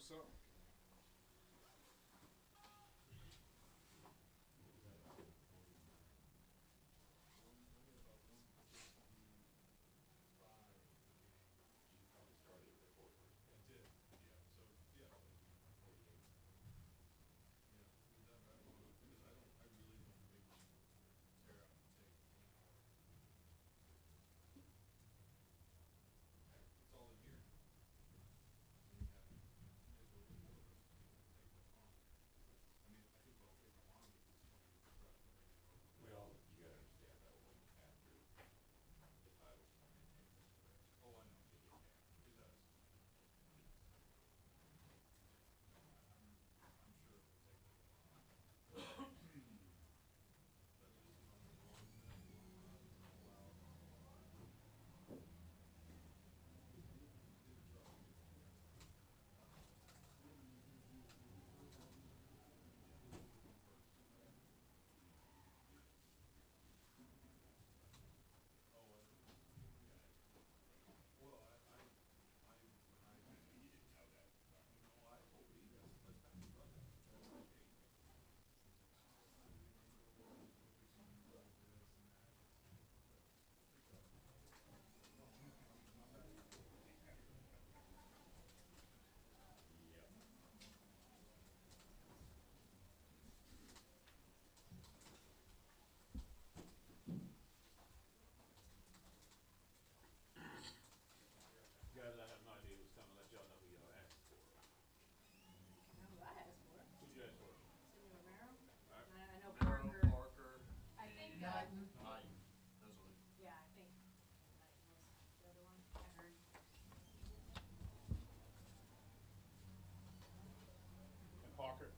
so. Guys, I have no idea who's coming. Let y'all know who y'all asked for. I know who I asked for. Who'd you ask for? Cindy Romero. Alright. I know Romero, Parker. Parker, I think Knighton. Those are yeah, I think Knighton was the other one I heard. And Parker?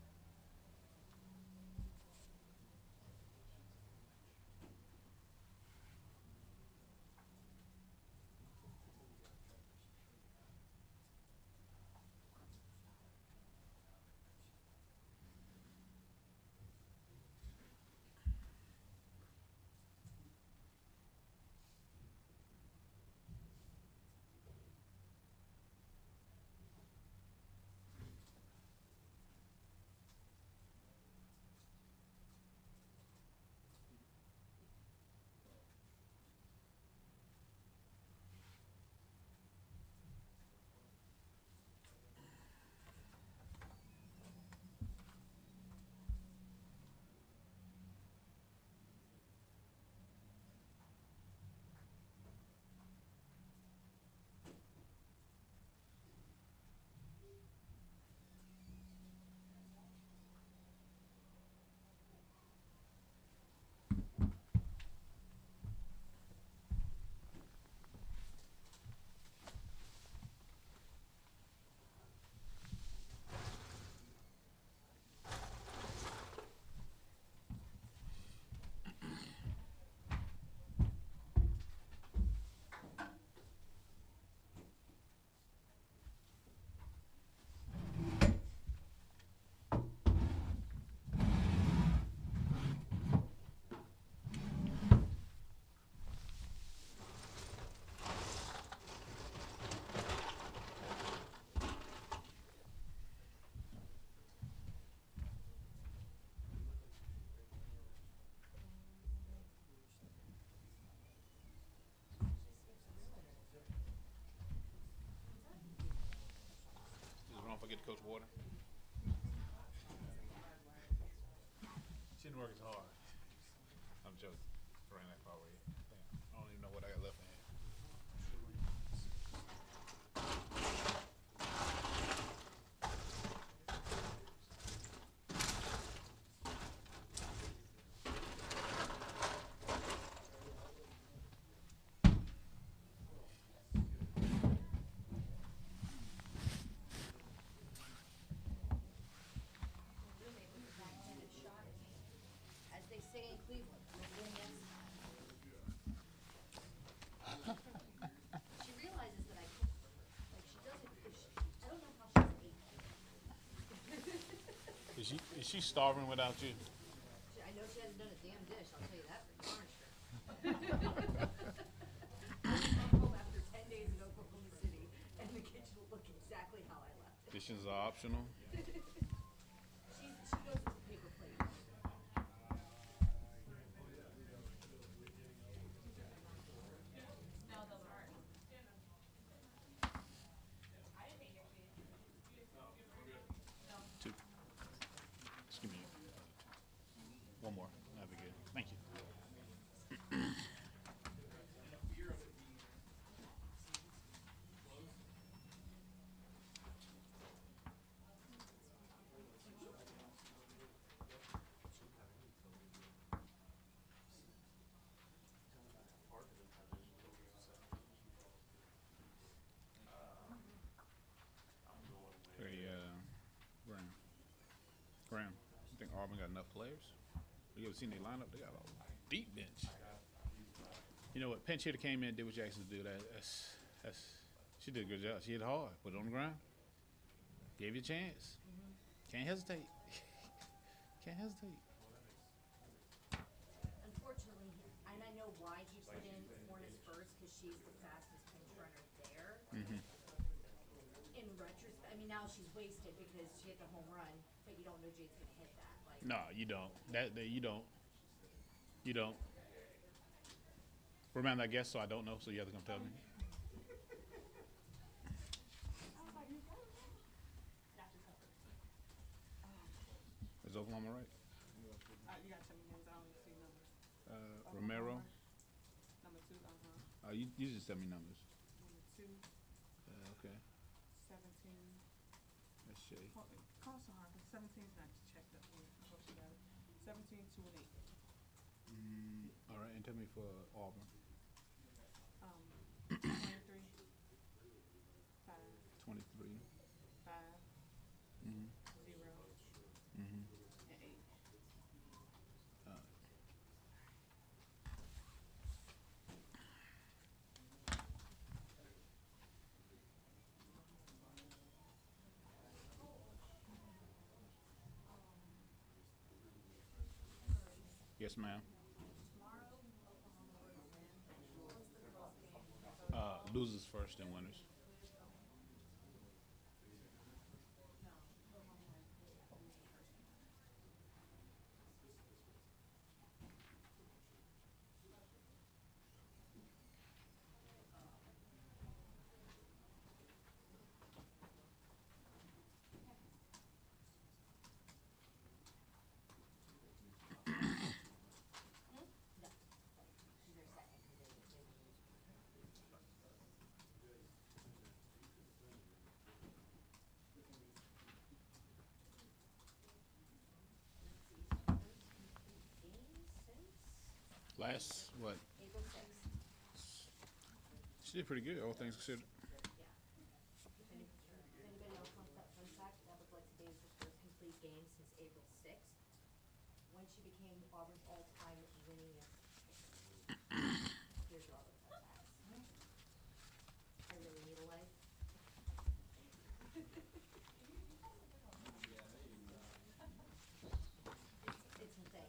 Don't forget to Coach Water. She didn't work as hard. I'm joking. Ran that far away. Damn. I don't even know what I got left in here. As they say in Cleveland, she realizes that I cook for her. Like she doesn't. I don't know how she's ate. Is she starving without you? I know she hasn't done a damn dish. I'll tell you that for darn sure. I come home after 10 days in Oklahoma City, and the kitchen will look exactly how I left it. Dishes are optional. She goes with paper plate. Two. Just give me one more. That'd be good. Thank you. Hey, Graham. Graham, you think Auburn got enough players? You ever seen their lineup? They got a deep bench. You know what? Pinch hitter came in and did what Jackson did. She did a good job. She hit hard, put it on the ground, gave you a chance. Can't hesitate. Can't hesitate. Unfortunately, and I know why he put in Hornets first because she's the fastest pinch runner there. In retrospect, I mean now she's wasted because she hit the home run, but you don't know Jade's gonna hit that. Like No, you don't. That you don't. You don't. Remember, I guess so. I don't know. So you have to come tell me. Is Oklahoma right? You gotta tell me names. I don't see numbers. Romero. Number 2, You just tell me numbers. Number 2, Okay. 17. That's Shay. Call so hard, 17 is not checked up here. I hope she got it. 17, 2, and 8. All right, and tell me for Auburn. 23, 5, 23. 5, Mm-hmm. 0, Mm-hmm. and 8. Yes, ma'am. Losers first and winners. Last, what? April 6th. She did pretty good, all things considered. If anybody else wants that fun fact, that was Lexi Davis' first complete game since April 6th, when she became Auburn's all-time winningest kicker. Here's your other fun facts. I really need a life. It's insane.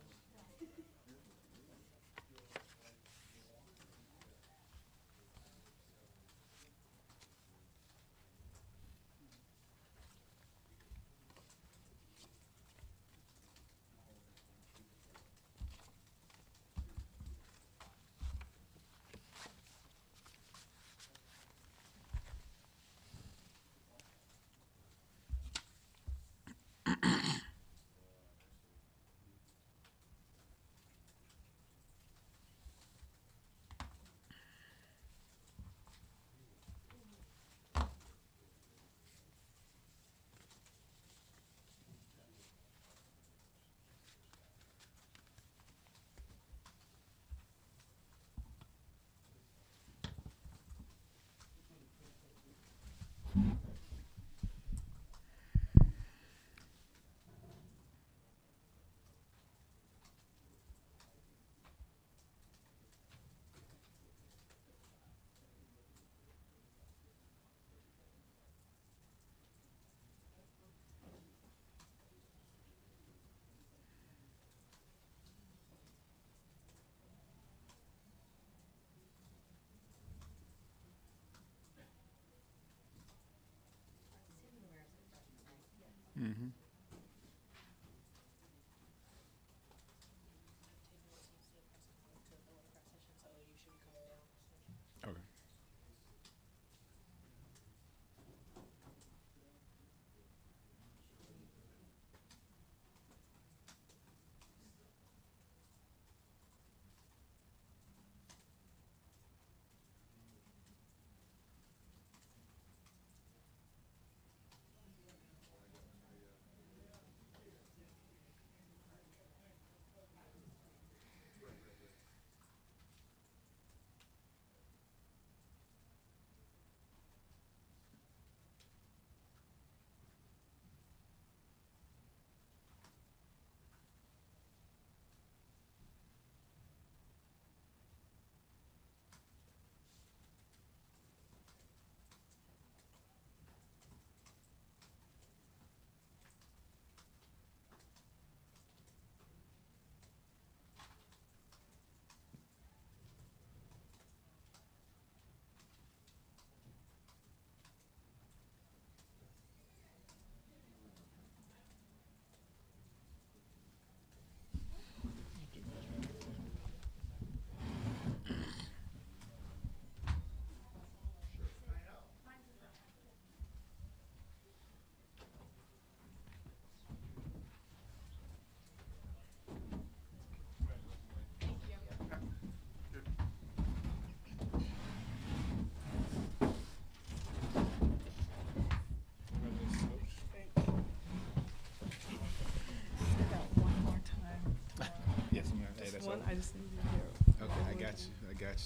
I just need to hear. Okay, I got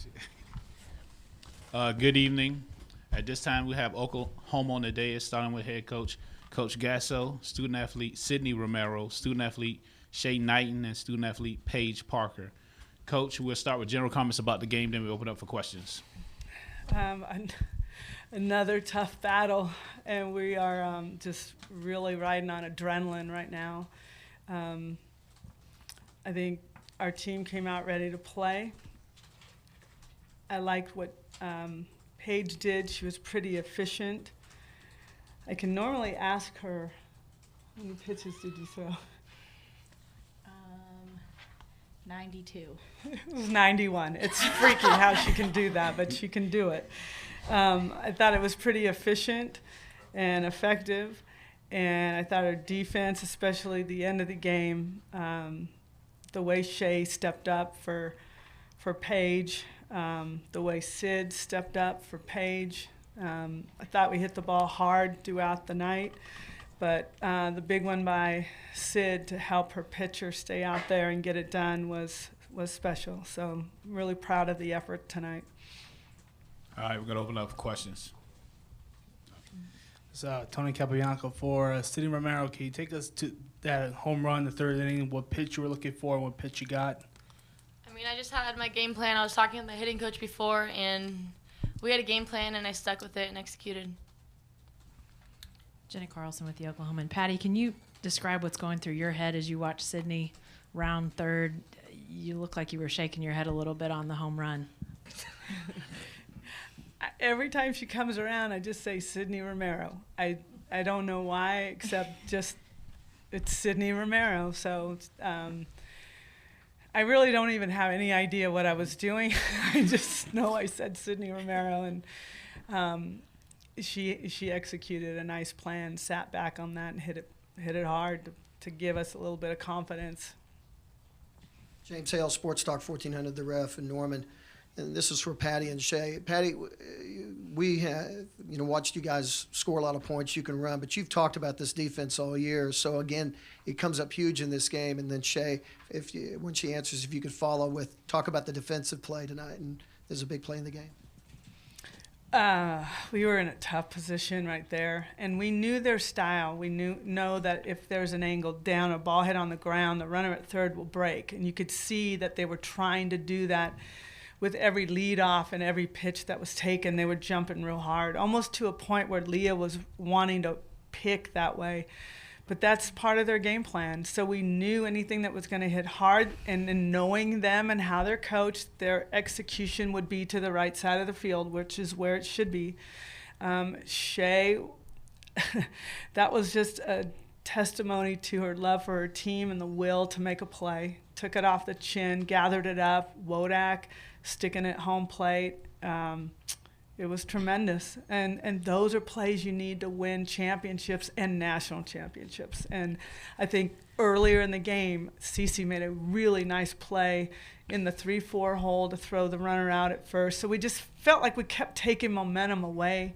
you. Good evening. At this time, we have Oklahoma on the dais, starting with head coach Coach Gasso, student athlete Sydney Romero, student athlete Shay Knighton, and student athlete Paige Parker. Coach, we'll start with general comments about the game, then we open up for questions. Another tough battle, and we are just really riding on adrenaline right now. I think our team came out ready to play. I liked what Paige did. She was pretty efficient. I can normally ask her, how many pitches did you throw? 92. It was 91. It's freaky how she can do that, but she can do it. I thought it was pretty efficient and effective, and I thought our defense, especially the end of the game, the way Shay stepped up for Paige, the way Sid stepped up for Paige. I thought we hit the ball hard throughout the night, but the big one by Sid to help her pitcher stay out there and get it done was special. So I'm really proud of the effort tonight. All right, we're going to open up for questions. It's Tony Capobianco for Sydney Romero. Can you take us to that home run, the third inning, what pitch you were looking for and what pitch you got? I mean, I just had my game plan. I was talking with my hitting coach before, and we had a game plan, and I stuck with it and executed. Jenny Carlson with the Oklahoman. Patty, can you describe what's going through your head as you watch Sydney round third? You look like you were shaking your head a little bit on the home run. Every time she comes around, I just say Sydney Romero. I don't know why, except just it's Sydney Romero. So I really don't even have any idea what I was doing. I just know I said Sydney Romero, and she executed a nice plan, sat back on that, and hit it hard to give us a little bit of confidence. James Hale, Sports Talk 1400, The Ref in Norman. And this is for Patty and Shay. Patty, we have, watched you guys score a lot of points. You can run, but you've talked about this defense all year. So again, it comes up huge in this game. And then Shay, when she answers, if you could follow with talk about the defensive play tonight, and there's a big play in the game. We were in a tough position right there, and we knew their style. We know that if there's an angle down, a ball hit on the ground, the runner at third will break, and you could see that they were trying to do that. With every leadoff and every pitch that was taken, they were jumping real hard, almost to a point where Leah was wanting to pick that way. But that's part of their game plan. So we knew anything that was going to hit hard, and in knowing them and how they're coached, their execution would be to the right side of the field, which is where it should be. Shay, that was just a testimony to her love for her team and the will to make a play. Took it off the chin, gathered it up, Wodak, sticking it home plate. It was tremendous. And those are plays you need to win championships and national championships. And I think earlier in the game, Cece made a really nice play in the 3-4 hole to throw the runner out at first. So we just felt like we kept taking momentum away.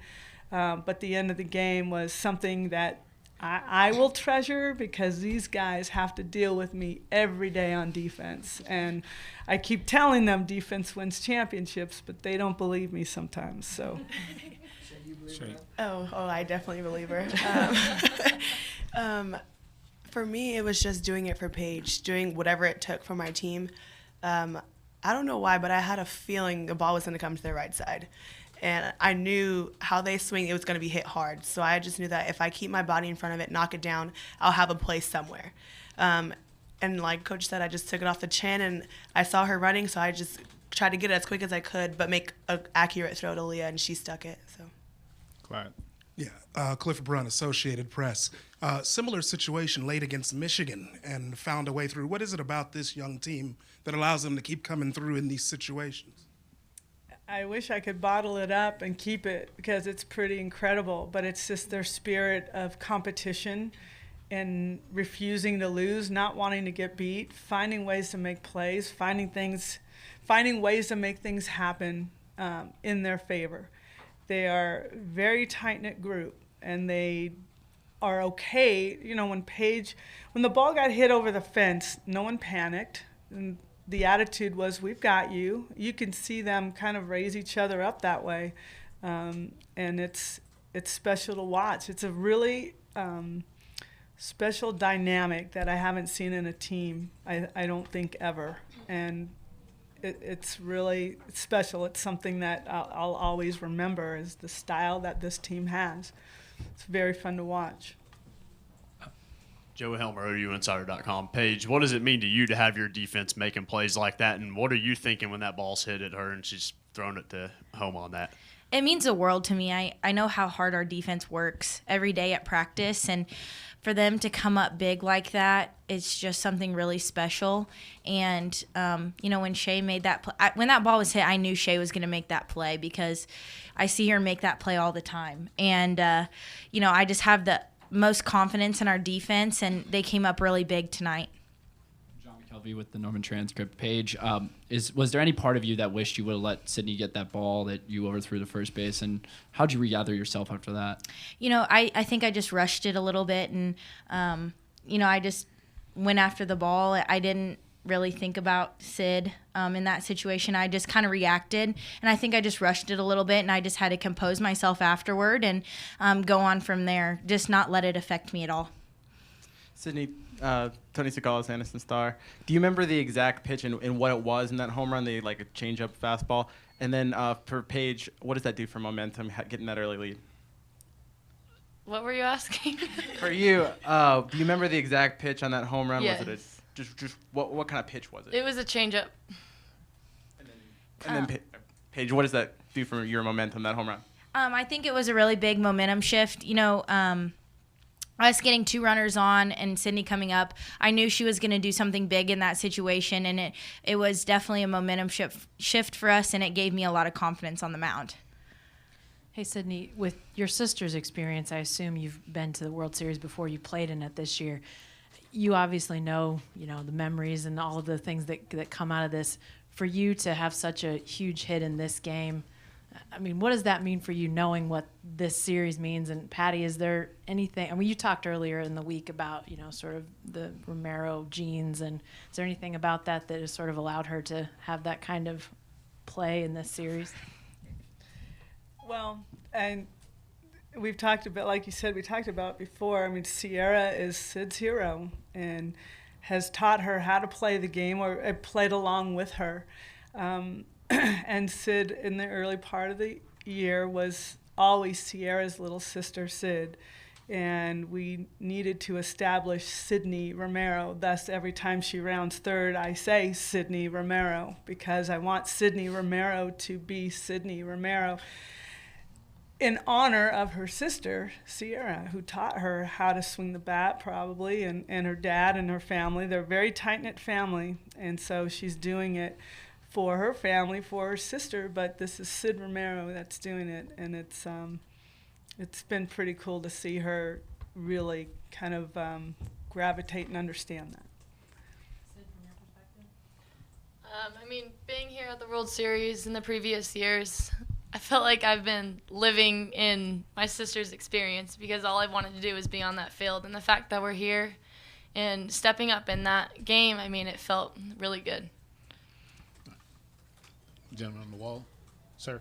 But the end of the game was something that I will treasure, because these guys have to deal with me every day on defense. And I keep telling them defense wins championships, but they don't believe me sometimes. So. Oh, I definitely believe her. For me, it was just doing it for Paige, doing whatever it took for my team. I don't know why, but I had a feeling the ball was going to come to their right side. And I knew how they swing, it was going to be hit hard. So I just knew that if I keep my body in front of it, knock it down, I'll have a place somewhere. And like Coach said, I just took it off the chin, and I saw her running, so I just tried to get it as quick as I could, but make an accurate throw to Leah, and she stuck it. So. Clyde. Yeah, Clifford Brown, Associated Press. Similar situation late against Michigan and found a way through. What is it about this young team that allows them to keep coming through in these situations? I wish I could bottle it up and keep it, because it's pretty incredible, but it's just their spirit of competition and refusing to lose, not wanting to get beat, finding ways to make plays, finding ways to make things happen in their favor. They are a very tight-knit group, and they are okay. When the ball got hit over the fence, no one panicked. And the attitude was, we've got you. You can see them kind of raise each other up that way. And it's special to watch. It's a really special dynamic that I haven't seen in a team, I don't think, ever. And it's really special. It's something that I'll always remember, is the style that this team has. It's very fun to watch. Joe Helmer, OUinsider.com. Paige, what does it mean to you to have your defense making plays like that, and what are you thinking when that ball's hit at her and she's thrown it to home on that? It means the world to me. I know how hard our defense works every day at practice, and for them to come up big like that, it's just something really special. And, when Shea made that play, when that ball was hit, I knew Shea was going to make that play because I see her make that play all the time. And, I just have the most confidence in our defense, and they came up really big tonight. John McKelvey with the Norman Transcript. Paige, was there any part of you that wished you would have let Sydney get that ball that you overthrew to first base, and how'd you regather yourself after that? I think I just rushed it a little bit, and I just went after the ball. I didn't really think about Sid in that situation. I just kind of reacted, and I think I just rushed it a little bit, and I just had to compose myself afterward and go on from there, just not let it affect me at all. Sydney, Tony Sakalas, Anderson Star. Do you remember the exact pitch and what it was in that home run? They like a change-up fastball. And then for Paige, what does that do for momentum, getting that early lead? What were you asking? For you, do you remember the exact pitch on that home run? Yes. Was it just what kind of pitch was it? It was a changeup. And then Paige, what does that do for your momentum, that home run? I think it was a really big momentum shift. Us getting 2 runners on and Sydney coming up, I knew she was going to do something big in that situation, and it was definitely a momentum shift for us, and it gave me a lot of confidence on the mound. Hey, Sydney, with your sister's experience, I assume you've been to the World Series before. You played in it this year. You obviously know, the memories and all of the things that come out of this. For you to have such a huge hit in this game, what does that mean for you, knowing what this series means? And Patty, is there anything? You talked earlier in the week about, sort of the Romero genes, and is there anything about that has sort of allowed her to have that kind of play in this series? Well, and we've talked about, like you said, we talked about before. Sierra is Sid's hero and has taught her how to play the game, or played along with her. And Sid, in the early part of the year, was always Sierra's little sister, Sid. And we needed to establish Sydney Romero. Thus, every time she rounds third, I say Sydney Romero, because I want Sydney Romero to be Sydney Romero, in honor of her sister, Sierra, who taught her how to swing the bat, probably, and her dad and her family. They're a very tight-knit family, and so she's doing it for her family, for her sister, but this is Sid Romero that's doing it, and it's been pretty cool to see her really kind of gravitate and understand that. Sid, from your perspective? Being here at the World Series in the previous years, I felt like I've been living in my sister's experience, because all I wanted to do was be on that field. And the fact that we're here and stepping up in that game, it felt really good. Gentleman on the wall. Sir,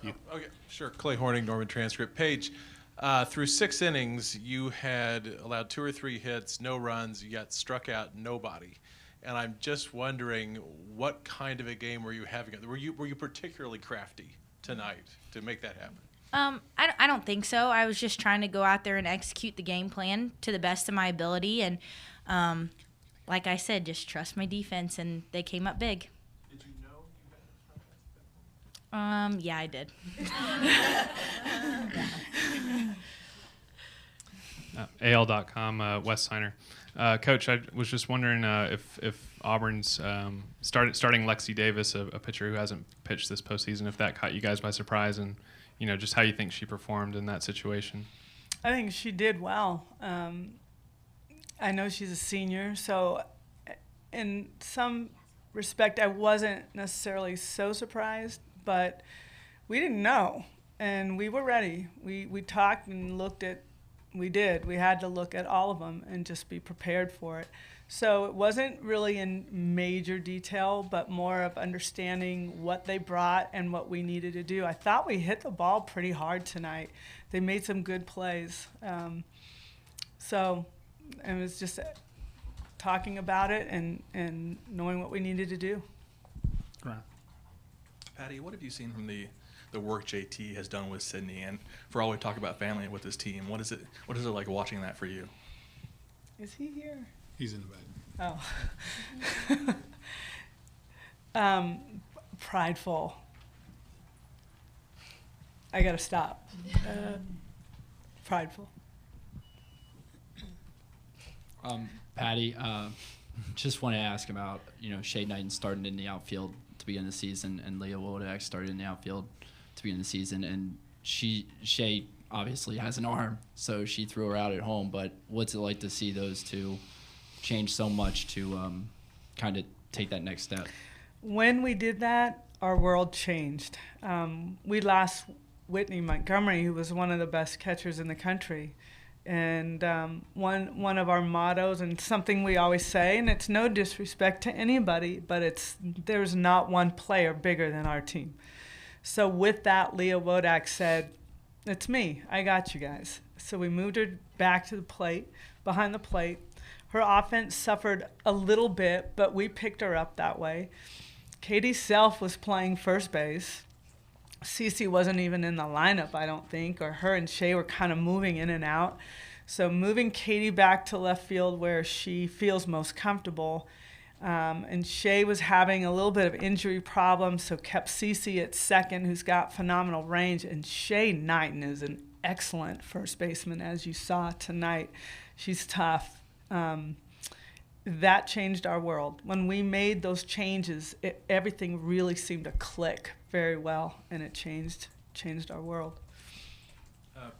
you. Okay, sure. Clay Horning, Norman Transcript. Paige, through 6 innings, you had allowed 2 or 3 hits, no runs, yet struck out nobody. And I'm just wondering, what kind of a game were you having? Were you particularly crafty tonight to make that happen? I don't think so. I was just trying to go out there and execute the game plan to the best of my ability, and like I said, just trust my defense, and they came up big. Did you know you had Yeah, I did. AL.com, Wes Signer. Coach, I was just wondering if Auburn's starting Lexi Davis, a pitcher who hasn't pitched this postseason, if that caught you guys by surprise, and just how you think she performed in that situation. I think she did well. I know she's a senior, so in some respect, I wasn't necessarily so surprised, but we didn't know, and we were ready. We talked and looked at We did. We had to look at all of them and just be prepared for it. So it wasn't really in major detail, but more of understanding what they brought and what we needed to do. I thought we hit the ball pretty hard tonight. They made some good plays. So it was just talking about it and knowing what we needed to do. Grant. Patty, what have you seen from the work JT has done with Sydney, and for all we talk about family with this team, what is it like watching that for you? Is he here? He's in the back. Oh. Prideful. I gotta stop. Prideful. Patty, just want to ask about, Shay Knighton starting in the outfield to begin the season, and Leah Wodak started in the outfield to begin the season, and Shay obviously has an arm, so she threw her out at home. But what's it like to see those two change so much to kind of take that next step? When we did that, our world changed. We lost Whitney Montgomery, who was one of the best catchers in the country. And one of our mottos, and something we always say, and it's no disrespect to anybody, but there's not one player bigger than our team. So with that, Leah Wodak said, "It's me. I got you guys." So we moved her back to the plate, behind the plate. Her offense suffered a little bit, but we picked her up that way. Katie Self was playing first base. Cece wasn't even in the lineup, I don't think, or her and Shay were kind of moving in and out. So moving Katie back to left field where she feels most comfortable. And Shay was having a little bit of injury problems, so kept Cece at second, who's got phenomenal range. And Shay Knighton is an excellent first baseman, as you saw tonight. She's tough. That changed our world. When we made those changes, everything really seemed to click very well, and it changed our world.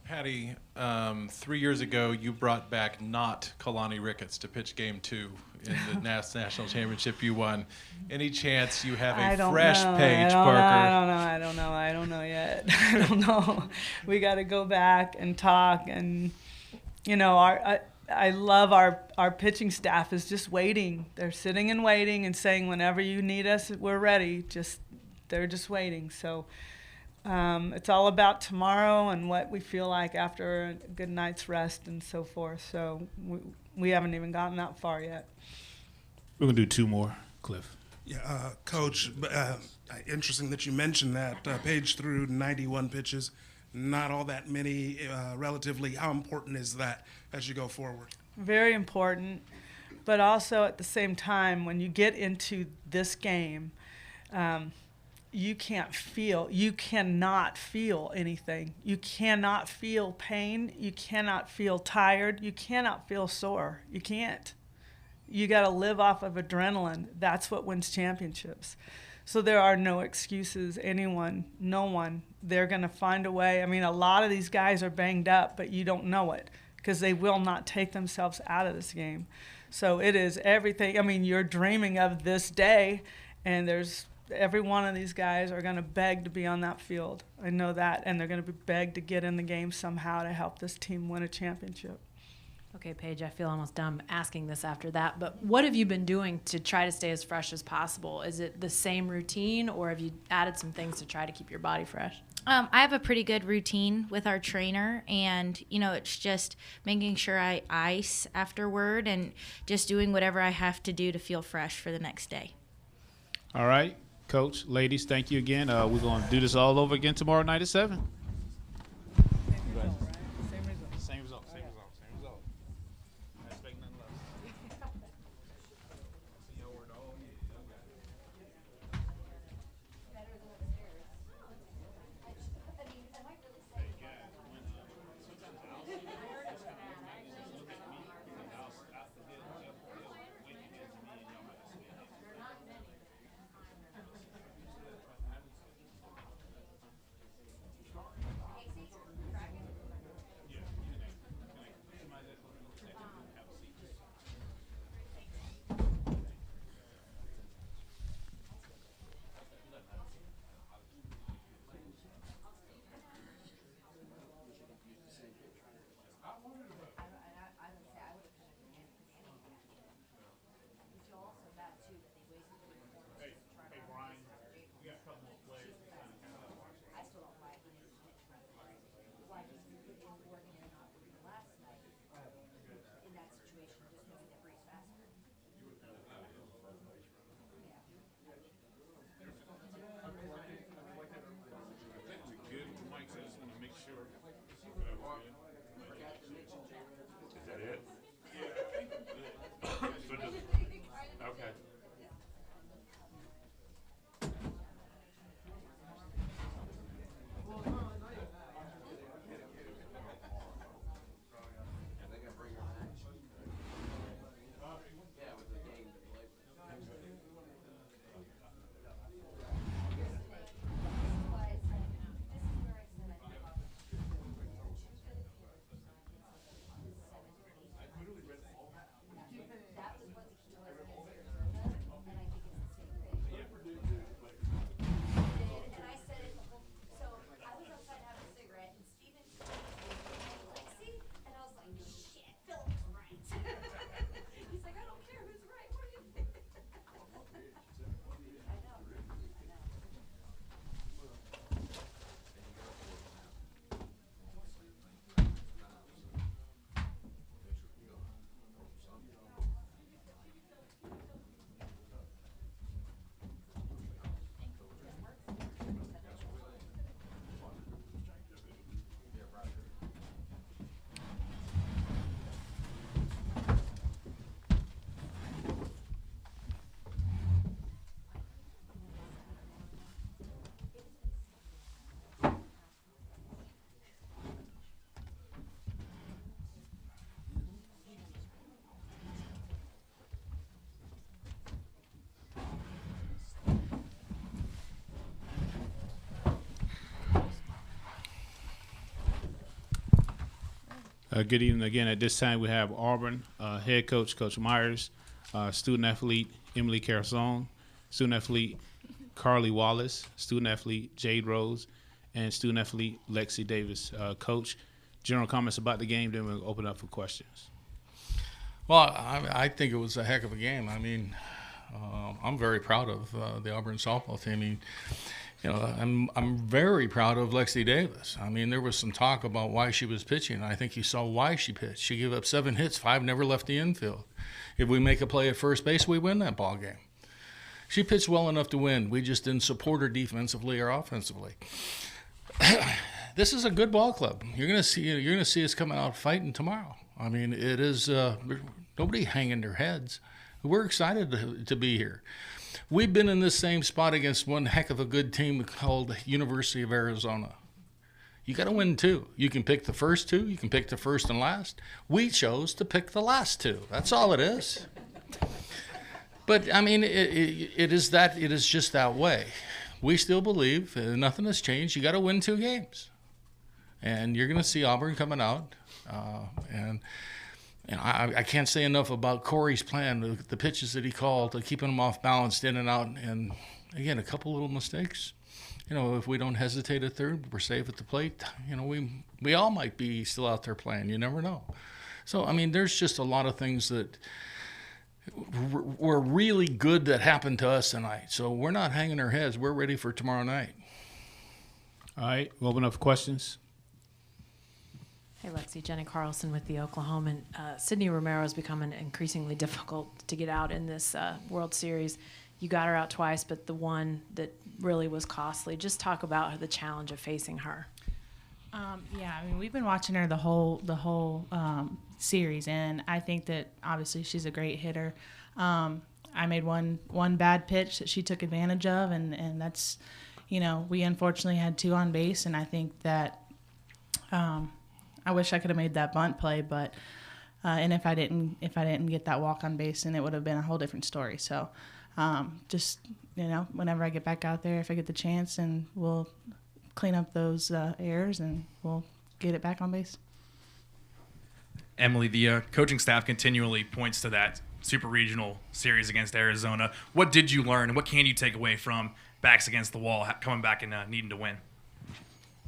Patty, 3 years ago, you brought back not Kalani Ricketts to pitch Game 2 in the national championship you won. Any chance you have a fresh Paige Parker? I don't know yet. I don't know. We got to go back and talk, and I love our pitching staff is just waiting. They're sitting and waiting and saying, whenever you need us, we're ready. They're just waiting. So it's all about tomorrow and what we feel like after a good night's rest and so forth. So we haven't even gotten that far yet. We're going to do two more, Cliff. Yeah, Coach, interesting that you mentioned that. Paige threw 91 pitches, not all that many relatively. How important is that as you go forward? Very important, but also at the same time, when you get into this game, you cannot feel anything. You cannot feel pain. You cannot feel tired. You cannot feel sore. You can't. You got to live off of adrenaline. That's what wins championships. So there are no excuses, no one. They're going to find a way. I mean, a lot of these guys are banged up, but you don't know it because they will not take themselves out of this game. So it is everything. I mean, you're dreaming of this day, and every one of these guys are going to beg to be on that field. I know that, and they're going to beg to get in the game somehow to help this team win a championship. Okay, Paige, I feel almost dumb asking this after that, but what have you been doing to try to stay as fresh as possible? Is it the same routine, or have you added some things to try to keep your body fresh? I have a pretty good routine with our trainer, and, it's just making sure I ice afterward and just doing whatever I have to do to feel fresh for the next day. All right, Coach, ladies, thank you again. We're going to do this all over again tomorrow night at 7. Okay. And I said it the whole, so I was outside having a cigarette and Steven Lexi, and I was like, shit, Philip was right. He's like, I don't care who's right, what do you think? I know, I know. Good evening again. At this time, we have Auburn head coach, Coach Myers, student athlete Emily Carasone, student athlete Carly Wallace, student athlete Jade Rose, and student athlete Lexi Davis. Coach, general comments about the game, then we'll open up for questions. Well, I think it was a heck of a game. I mean, I'm very proud of the Auburn softball team. I mean, you know, I'm very proud of Lexi Davis. I mean, there was some talk about why she was pitching. I think you saw why she pitched. She gave up 7 hits, 5 never left the infield. If we make a play at first base, we win that ball game. She pitched well enough to win. We just didn't support her defensively or offensively. This is a good ball club. You're gonna see us coming out fighting tomorrow. I mean, it is nobody hanging their heads. We're excited to be here. We've been in this same spot against one heck of a good team called University of Arizona. You got to win 2. You can pick the first 2. You can pick the first and last. We chose to pick the last 2. That's all it is. But I mean, it is just that way. We still believe nothing has changed. You got to win 2 games, and you're going to see Auburn coming out. And I can't say enough about Corey's plan, the pitches that he called, keeping them off balance in and out. And again, a couple little mistakes. You know, if we don't hesitate at third, we're safe at the plate. You know, we all might be still out there playing. You never know. So, I mean, there's just a lot of things that were really good that happened to us tonight. So we're not hanging our heads. We're ready for tomorrow night. All right, we'll open up for questions. Hey, Lexi, Jenny Carlson with the Oklahoman. Sydney Romero is becoming increasingly difficult to get out in this World Series. You got her out twice, but the one that really was costly. Just talk about the challenge of facing her. Yeah, I mean, we've been watching her the whole series, and I think that obviously she's a great hitter. I made one bad pitch that she took advantage of, and that's, you know, we unfortunately had 2 on base, and I think that I wish I could have made that bunt play, but and if I didn't get that walk on base, then it would have been a whole different story. So just, you know, whenever I get back out there, if I get the chance, and we'll clean up those errors and we'll get it back on base. Emily, the coaching staff continually points to that super regional series against Arizona. What did you learn, and what can you take away from backs against the wall, coming back and needing to win?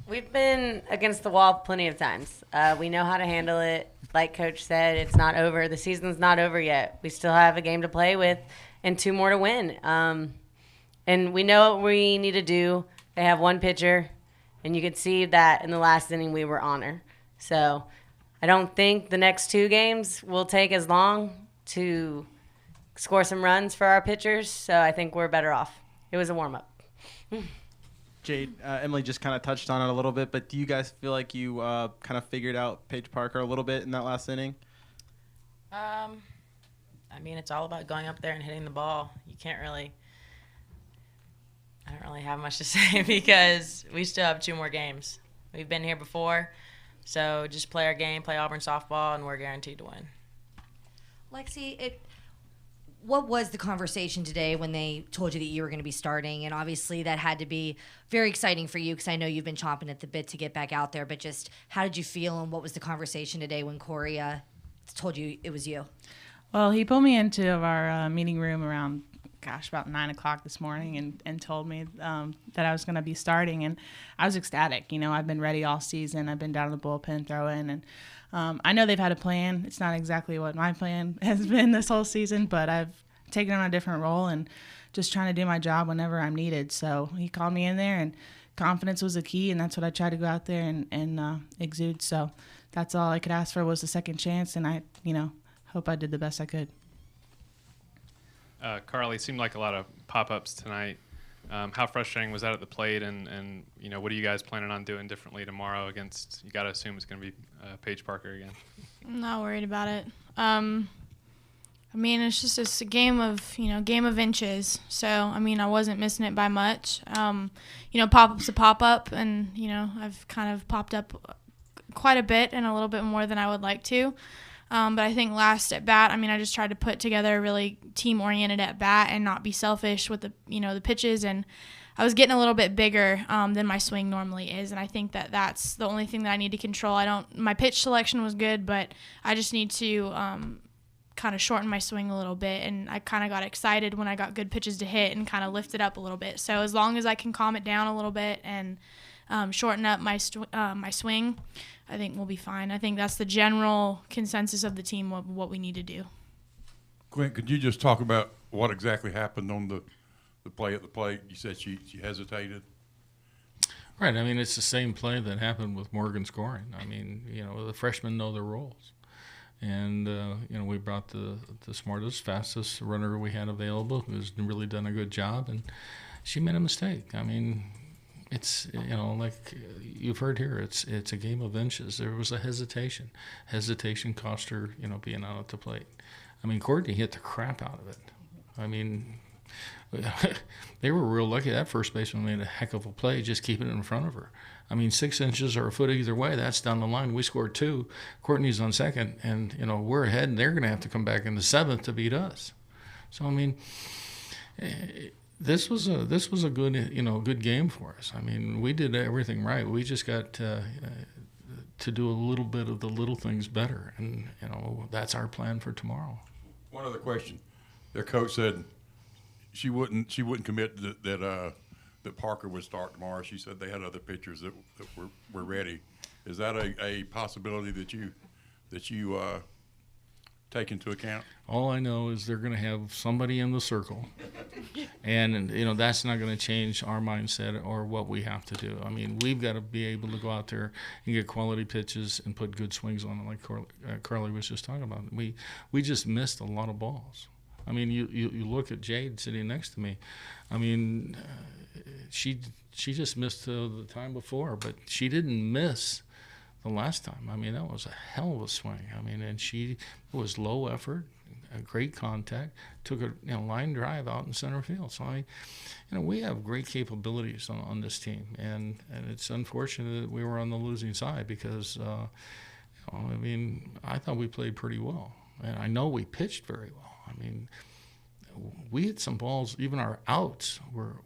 We've been against the wall plenty of times. We know how to handle it. Like Coach said, it's not over. The season's not over yet. We still have a game to play with and 2 more to win. And we know what we need to do. They have 1 pitcher, and you could see that in the last inning we were on her. So I don't think the next 2 games will take as long to score some runs for our pitchers, so I think we're better off. It was a warm-up. Jade, Emily just kind of touched on it a little bit, but do you guys feel like you kind of figured out Paige Parker a little bit in that last inning? I I mean, it's all about going up there and hitting the ball. You can't really – I don't really have much to say because we still have 2 more games. We've been here before, so just play our game, play Auburn softball, and we're guaranteed to win. Lexi, what was the conversation today when they told you that you were going to be starting? And obviously that had to be very exciting for you because I know you've been chomping at the bit to get back out there. But just how did you feel and what was the conversation today when Corey told you it was you? Well, he pulled me into our meeting room around, about 9 o'clock this morning and told me that I was going to be starting. And I was ecstatic. You know, I've been ready all season. I've been down in the bullpen throwing. And I know they've had a plan. It's not exactly what my plan has been this whole season, but I've taken on a different role and just trying to do my job whenever I'm needed. So he called me in there, and confidence was the key, and that's what I tried to go out there and exude. So that's all I could ask for was a second chance, and I, hope I did the best I could. Carly, seemed like a lot of pop-ups tonight. How frustrating was that at the plate, and what are you guys planning on doing differently tomorrow against, you got to assume it's going to be Paige Parker again? I'm not worried about it. I mean, it's a game of inches. So, I mean, I wasn't missing it by much. Pop-up's a pop-up, and, I've kind of popped up quite a bit and a little bit more than I would like to. But I think last at bat, I just tried to put together a really team-oriented at bat and not be selfish with the pitches. And I was getting a little bit bigger than my swing normally is, and I think that's the only thing that I need to control. My pitch selection was good, but I just need to kind of shorten my swing a little bit. And I kind of got excited when I got good pitches to hit and kind of lift it up a little bit. So as long as I can calm it down a little bit and shorten up my swing, I think we'll be fine. I think that's the general consensus of the team of what we need to do. Quinn, could you just talk about what exactly happened on the play at the plate? You said she hesitated. Right. It's the same play that happened with Morgan scoring. The freshmen know their roles. And, we brought the smartest, fastest runner we had available who's really done a good job. And she made a mistake. It's, like you've heard here, it's a game of inches. There was a hesitation. Hesitation cost her, being out at the plate. Courtney hit the crap out of it. They were real lucky. That first baseman made a heck of a play, just keeping it in front of her. 6 inches or a foot either way, that's down the line. We scored 2. Courtney's on second, and, we're ahead, and they're going to have to come back in the 7th to beat us. So, this was a good game for us. We did everything right. We just got to do a little bit of the little things better, and that's our plan for tomorrow. One other question: their coach said she wouldn't commit that Parker would start tomorrow. She said they had other pitchers that were ready. Is that a possibility that you take into account? All I know is they're going to have somebody in the circle, and that's not going to change our mindset or what we have to do. We've got to be able to go out there and get quality pitches and put good swings on it, like Carly was just talking about. We just missed a lot of balls. You look at Jade sitting next to me. She just missed the time before, but she didn't miss the last time. That was a hell of a swing. And it was low effort, a great contact, took a line drive out in center field. So we have great capabilities on this team, and it's unfortunate that we were on the losing side because I thought we played pretty well, and I know we pitched very well. We hit some balls, even our outs were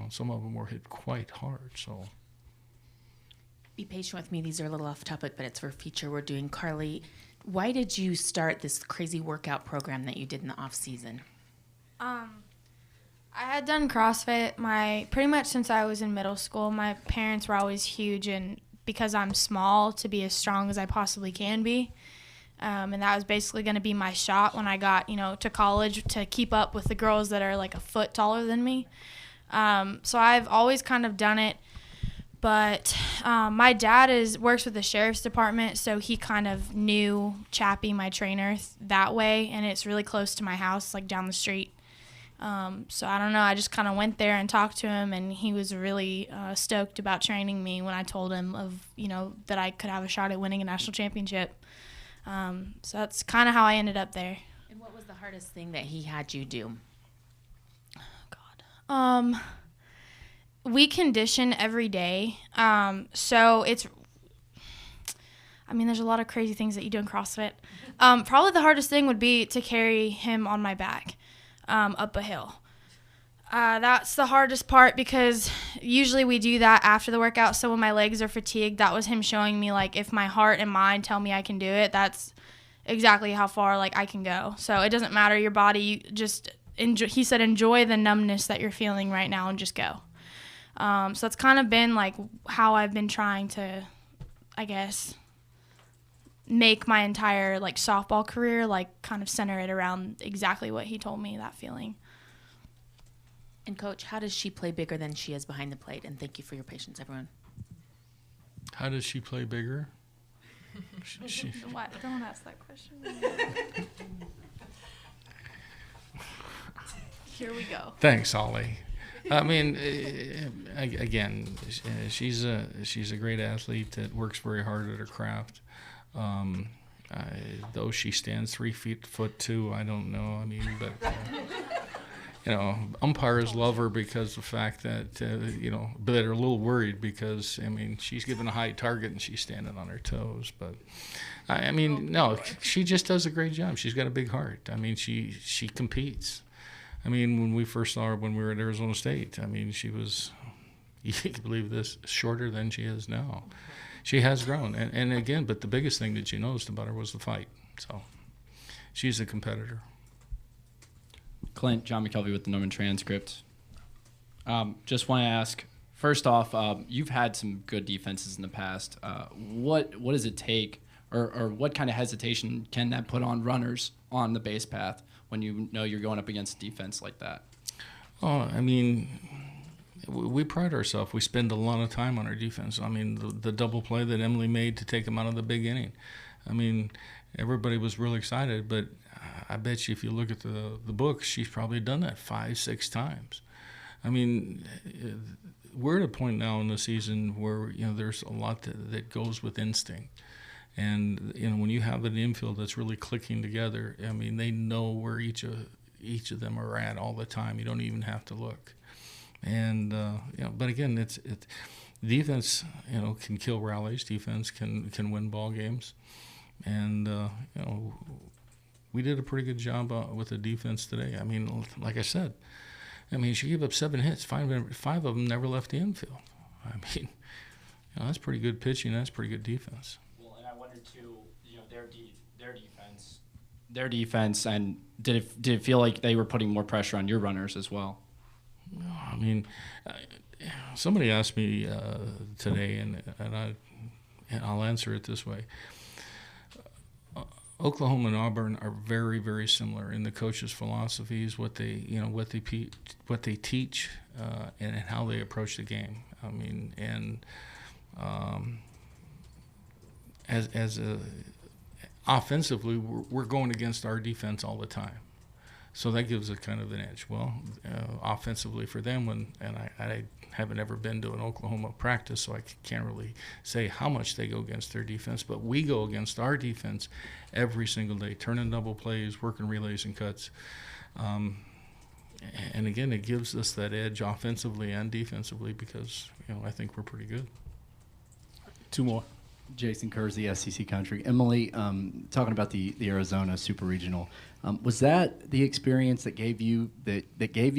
some of them were hit quite hard. So be patient with me. These are a little off topic, but it's for a feature we're doing. Carly, why did you start this crazy workout program that you did in the off season? I had done CrossFit pretty much since I was in middle school. My parents were always huge, and because I'm small, to be as strong as I possibly can be. And that was basically going to be my shot when I got, to college, to keep up with the girls that are like a foot taller than me. So I've always kind of done it. But my dad works with the sheriff's department, so he kind of knew Chappie, my trainer, that way. And it's really close to my house, like down the street. So I don't know. I just kind of went there and talked to him, and he was really stoked about training me when I told him that I could have a shot at winning a national championship. So that's kind of how I ended up there. And what was the hardest thing that he had you do? We condition every day. So it's, I mean, there's a lot of crazy things that you do in CrossFit. Probably the hardest thing would be to carry him on my back up a hill. That's the hardest part because usually we do that after the workout. So when my legs are fatigued, that was him showing me, like, if my heart and mind tell me I can do it, that's exactly how far, like, I can go. So it doesn't matter your body. You just enjoy, he said, enjoy the numbness that you're feeling right now and just go. So that's kind of been, like, how I've been trying to, I guess, make my entire, like, softball career, like, kind of center it around exactly what he told me, that feeling. And Coach, how does she play bigger than she is behind the plate? And thank you for your patience, everyone. How does she play bigger? What? Don't ask that question. Here we go. Thanks, Ollie. I mean, again, she's a great athlete that works very hard at her craft. Though she stands 3'2", I don't know. I mean, but you know, umpires love her because of the fact that you know, but they're a little worried because I mean, she's given a high target and she's standing on her toes. But I mean, no, she just does a great job. She's got a big heart. I mean, she competes. I mean, when we first saw her when we were at Arizona State, I mean, she was, you can believe this, shorter than she is now. She has grown. And again, but the biggest thing that you noticed about her was the fight. So she's a competitor. Clint, John McKelvey with the Norman Transcript. Just want to ask, first off, you've had some good defenses in the past. What does it take, or what kind of hesitation can that put on runners on the base path when you know you're going up against a defense like that? Oh, I mean, we pride ourselves. We spend a lot of time on our defense. I mean, the double play that Emily made to take him out of the big inning. I mean, everybody was really excited, but I bet you if you look at the books, she's probably done that 5-6 times. I mean, we're at a point now in the season where, you know, there's a lot that goes with instinct. And, you know, when you have an infield that's really clicking together, I mean, they know where each of them are at all the time. You don't even have to look. And, you know, but again, it's defense, you know, can kill rallies. Defense can win ball games. And, you know, we did a pretty good job with the defense today. I mean, like I said, I mean, she gave up 7 hits. 5 of them never left the infield. I mean, you know, that's pretty good pitching. That's pretty good defense. Well, and I wondered too, you know, their defense, and did it feel like they were putting more pressure on your runners as well? I mean, somebody asked me today, and I'll answer it this way. Oklahoma and Auburn are very, very similar in the coaches' philosophies, what they teach, and how they approach the game. I mean, and offensively, we're going against our defense all the time, so that gives it kind of an edge. Well, offensively for them, I haven't ever been to an Oklahoma practice, so I can't really say how much they go against their defense, but we go against our defense every single day, turning double plays, working relays and cuts. And again, it gives us that edge offensively and defensively because, you know, I think we're pretty good. 2 more. Jason Kersey, SEC Country. Emily, talking about the Arizona Super Regional, was that the experience that gave you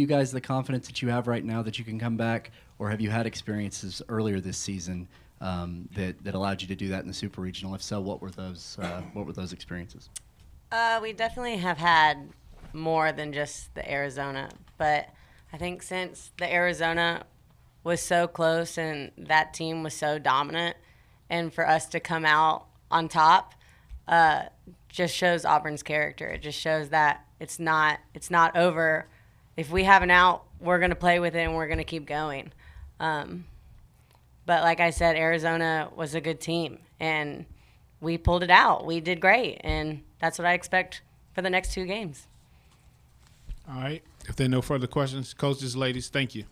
guys the confidence that you have right now that you can come back, or have you had experiences earlier this season that allowed you to do that in the Super Regional? If so, what were those experiences? We definitely have had more than just the Arizona, but I think since the Arizona was so close and that team was so dominant, and for us to come out on top just shows Auburn's character. It just shows that it's not over. If we have an out, we're going to play with it and we're going to keep going. But like I said, Arizona was a good team, and we pulled it out. We did great, and that's what I expect for the next 2 games. All right. If there are no further questions, coaches, ladies, thank you.